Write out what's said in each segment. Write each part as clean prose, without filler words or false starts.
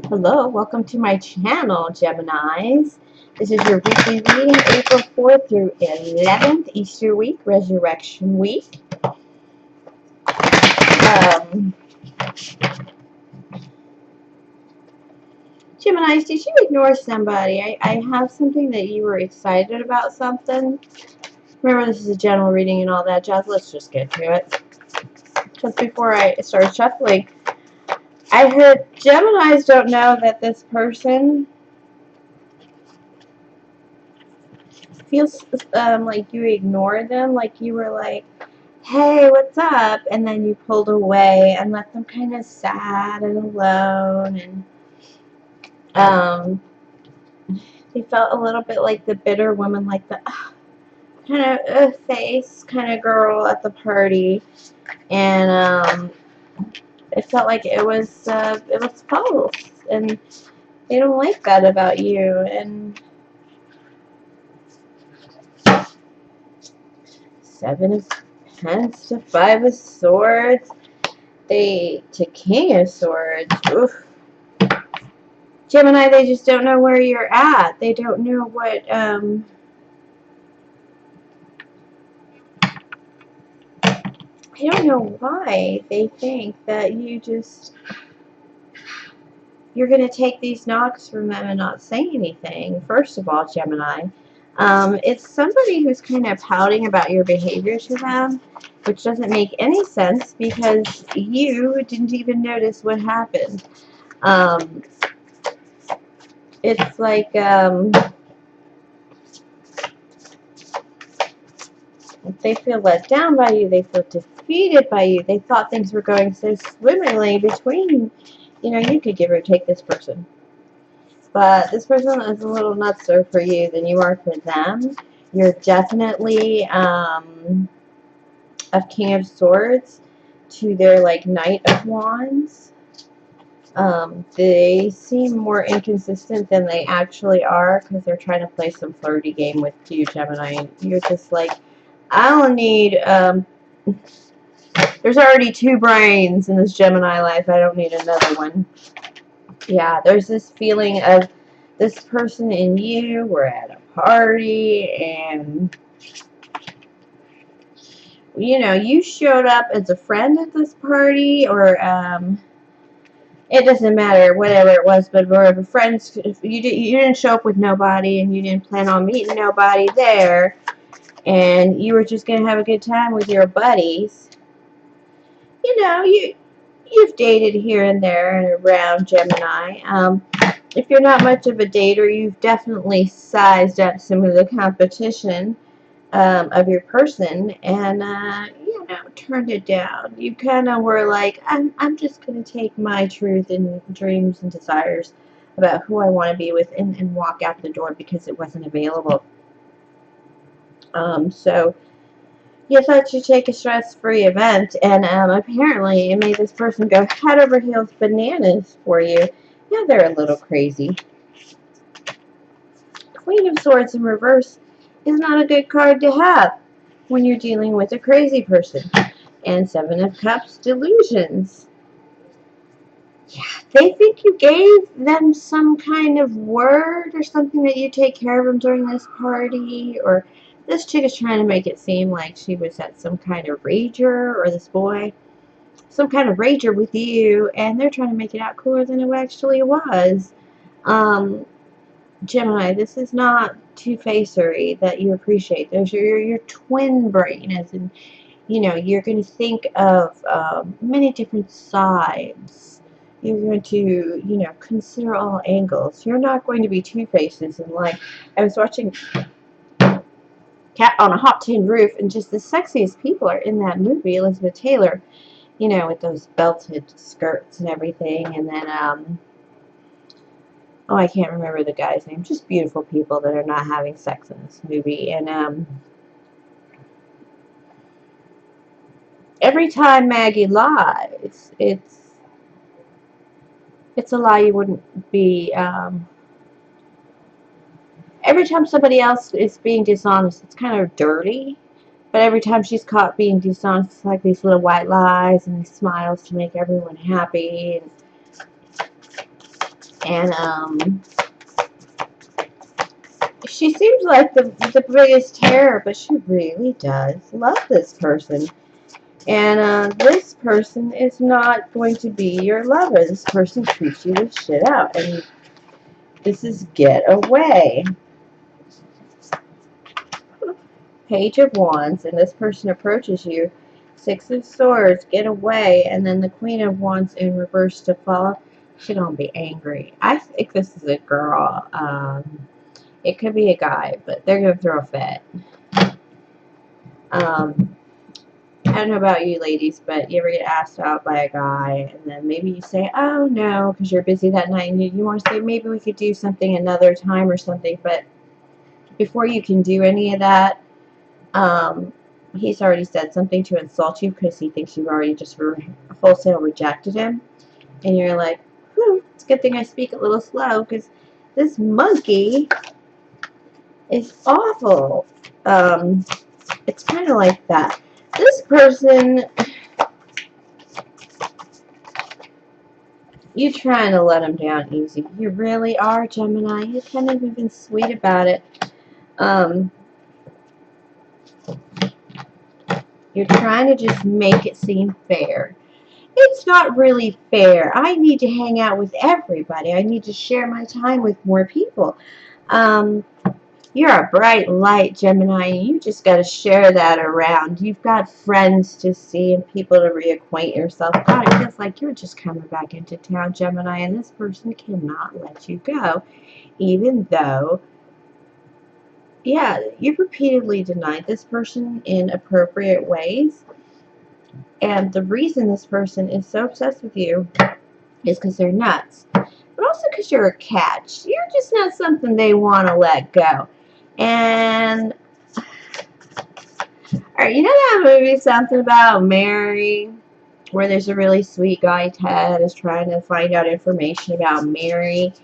Hello, welcome to my channel, Geminis. This is your weekly reading, April 4th through 11th, Easter week, Resurrection week. Geminis, did you ignore somebody? I have something that you were excited about something. Remember, this is a general reading and all that jazz. Let's just get to it. Just before I start shuffling, I heard Geminis don't know that this person feels like you ignored them, like you were like, hey, what's up? And then you pulled away and left them kind of sad and alone. And they felt a little bit like the bitter woman, like the kind of face kind of girl at the party. And it felt like it was false. And they don't like that about you. And Seven of Pence to Five of Swords. To King of Swords. Oof. Gemini, they just don't know where you're at. They don't know what, I don't know why they think that you're going to take these knocks from them and not say anything. First of all, Gemini, it's somebody who's kind of pouting about your behavior to them, which doesn't make any sense because you didn't even notice what happened. It's like, they feel let down by you. They feel defeated by you. They thought things were going so swimmingly between, you could give or take this person. But this person is a little nutser for you than you are for them. You're definitely of King of Swords to their, like, Knight of Wands. They seem more inconsistent than they actually are because they're trying to play some flirty game with you, Gemini. And you're just like, I don't need, there's already two brains in this Gemini life. I don't need another one. Yeah, there's this feeling of this person and you were at a party and, you showed up as a friend at this party, or, it doesn't matter, whatever it was, but we're friends. You didn't show up with nobody and you didn't plan on meeting nobody there, and you were just going to have a good time with your buddies. You've dated here and there and around, Gemini. If you're not much of a dater, you've definitely sized up some of the competition of your person and, turned it down. You kind of were like, I'm just going to take my truth and dreams and desires about who I want to be with and walk out the door because it wasn't available. So you thought you'd take a stress-free event, and apparently it made this person go head over heels bananas for you. Yeah, they're a little crazy. Queen of Swords in reverse is not a good card to have when you're dealing with a crazy person. And Seven of Cups, delusions. Yeah, they think you gave them some kind of word or something that you take care of them during this party, or this chick is trying to make it seem like she was at some kind of rager, or this boy, some kind of rager with you, and they're trying to make it out cooler than it actually was. Gemini, this is not two-facery that you appreciate. There's your twin brain, as in, you're going to think of many different sides. You're going to, consider all angles. You're not going to be two-faces. And, like, I was watching Cat on a Hot Tin Roof, and just the sexiest people are in that movie. Elizabeth Taylor, with those belted skirts and everything. And then, I can't remember the guy's name. Just beautiful people that are not having sex in this movie. And, every time Maggie lies, it's a lie you wouldn't be, every time somebody else is being dishonest, it's kind of dirty, but every time she's caught being dishonest, it's like these little white lies and these smiles to make everyone happy. And And she seems like the biggest terror, but she really does love this person. And this person is not going to be your lover. This person treats you the shit out. And this is get away. Page of Wands, and this person approaches you. Six of Swords, get away, and then the Queen of Wands in reverse to follow. She gonna be angry. I think this is a girl. It could be a guy, but they're gonna throw a fit. I don't know about you ladies, but you ever get asked out by a guy, and then maybe you say, oh no, because you're busy that night, and you want to say, maybe we could do something another time or something, but before you can do any of that, he's already said something to insult you because he thinks you've already just wholesale rejected him. And you're like, it's a good thing I speak a little slow because this monkey is awful. It's kind of like that. This person, you're trying to let him down easy. You really are, Gemini. You're kind of even sweet about it. You're trying to just make it seem fair. It's not really fair. I need to hang out with everybody. I need to share my time with more people. You're a bright light, Gemini, and you just got to share that around. You've got friends to see and people to reacquaint yourself. God, it feels like you're just coming back into town, Gemini, and this person cannot let you go, even though, yeah, you've repeatedly denied this person in appropriate ways. And the reason this person is so obsessed with you is because they're nuts. But also because you're a catch. You're just not something they want to let go. And, alright, you know that movie, Something About Mary, where there's a really sweet guy, Ted, is trying to find out information about Mary,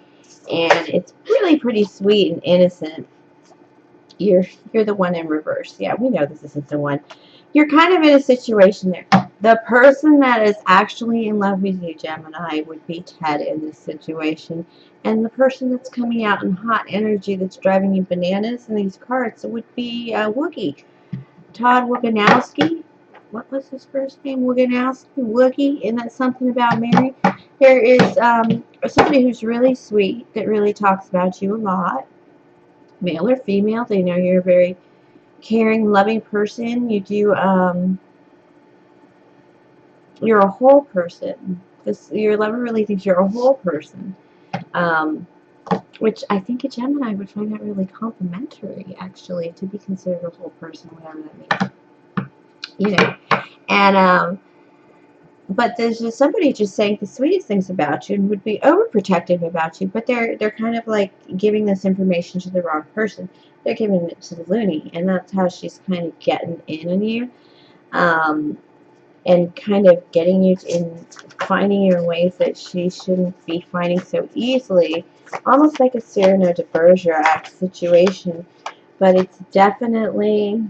and it's really pretty sweet and innocent. You're the one in reverse. Yeah, we know this isn't the one. You're kind of in a situation there. The person that is actually in love with you, Gemini, would be Ted in this situation. And the person that's coming out in hot energy that's driving you bananas in these cards would be Woogie. Todd Woganowski. What was his first name? Woganowski? Woogie. Isn't that Something About Mary? There is somebody who's really sweet that really talks about you a lot. Male or female. They know you're a very caring, loving person. You do, you're a whole person. Your lover really thinks you're a whole person. Which I think a Gemini would find that really complimentary, actually, to be considered a whole person, whatever that means. You know. And, but there's just somebody just saying the sweetest things about you and would be overprotective about you, but they're kind of like giving this information to the wrong person. They're giving it to the loony, and that's how she's kind of getting in on you. And kind of getting you in finding you in ways that she shouldn't be finding so easily, almost like a Cyrano de Bergerac situation, but it's definitely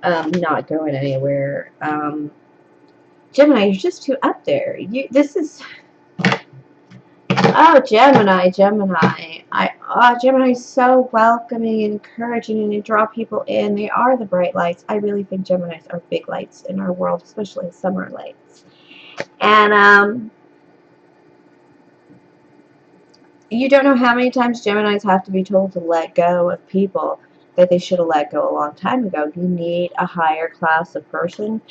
not going anywhere. Gemini, you're just too up there. Oh, Gemini. Gemini is so welcoming and encouraging, and you draw people in. They are the bright lights. I really think Geminis are big lights in our world, especially summer lights. And you don't know how many times Geminis have to be told to let go of people that they should have let go a long time ago. You need a higher class of person.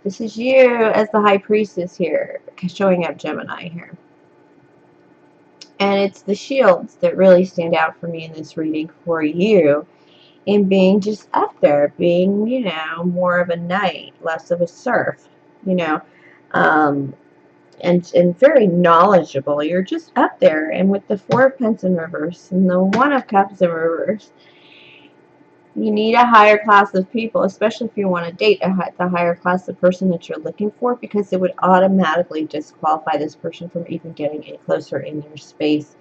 This is you as the high priestess here, showing up Gemini here. And it's the shields that really stand out for me in this reading for you, in being just up there, being, you know, more of a knight, less of a serf, you know, and very knowledgeable. You're just up there. And with the Four of Pentacles in reverse and the One of Cups in reverse, you need a higher class of people, especially if you want to date the higher class of person that you're looking for, because it would automatically disqualify this person from even getting any closer in your space.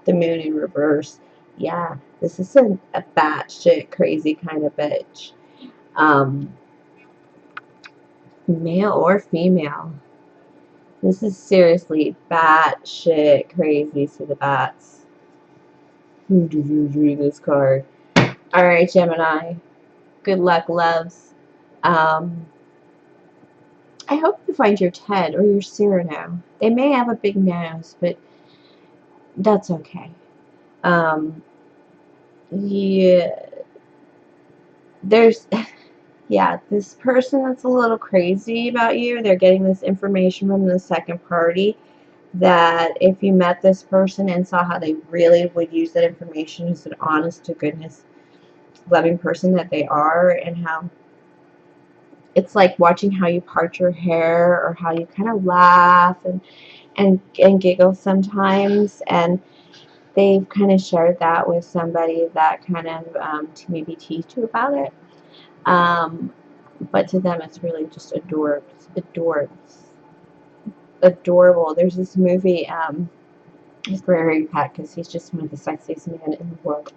The Moon in reverse. Yeah, this is a batshit crazy kind of bitch. Male or female. This is seriously batshit crazy to the bats. Who did you read this card? Alright, Gemini. Good luck, loves. I hope you find your Ted or your Cyrano. They may have a big nose, but that's okay. Yeah, there's, yeah, this person that's a little crazy about you, they're getting this information from the second party that if you met this person and saw how they really would use that information as an honest to goodness loving person that they are, and how it's like watching how you part your hair or how you kind of laugh and giggle sometimes, and they've kind of shared that with somebody that kind of to maybe teach you about it. But to them, it's really just adorable. There's this movie, he's Gregory Peck, because he's just one of the sexiest men in the world.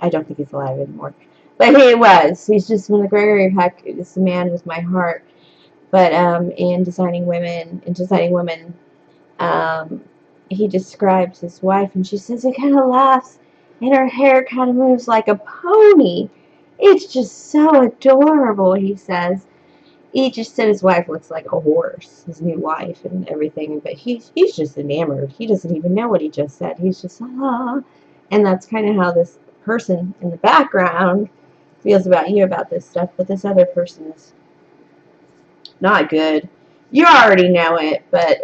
I don't think he's alive anymore, but he was. He's just one of Gregory Peck. This man with my heart. But in designing women, he describes his wife, and she says it kind of laughs, and her hair kind of moves like a pony. It's just so adorable, he says. He just said his wife looks like a horse, his new wife and everything, but he's just enamored. He doesn't even know what he just said. He's just, ah. And that's kind of how this person in the background feels about you about this stuff, but this other person is not good. You already know it, but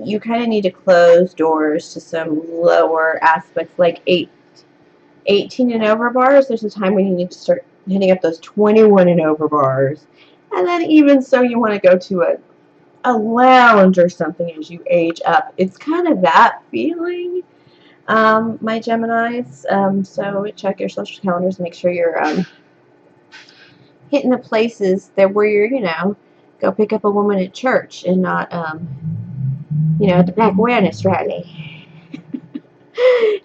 you kind of need to close doors to some lower aspects, like 18 and over bars. There's a time when you need to start hitting up those 21 and over bars. And then even so, you want to go to a lounge or something as you age up. It's kind of that feeling, my Geminis. So check your social calendars. Make sure you're hitting the places that where you're, go pick up a woman at church and not, at the Black Awareness Rally.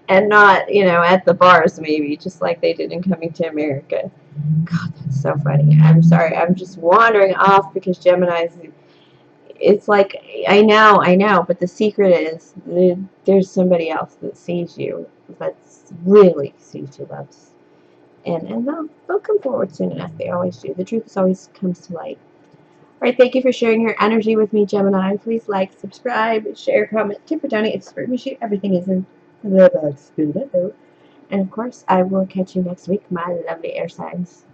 And not, at the bars maybe, just like they did in Coming to America. God, that's so funny. I'm sorry. I'm just wandering off because Gemini's, it's like, I know, but the secret is there's somebody else that sees you, that's really sees you, loves. And they'll come forward soon enough. They always do. The truth always comes to light. All right, thank you for sharing your energy with me, Gemini. Please like, subscribe, share, comment, tip or donate. It's for me. Everything is in the box below. And of course, I will catch you next week, my lovely air signs.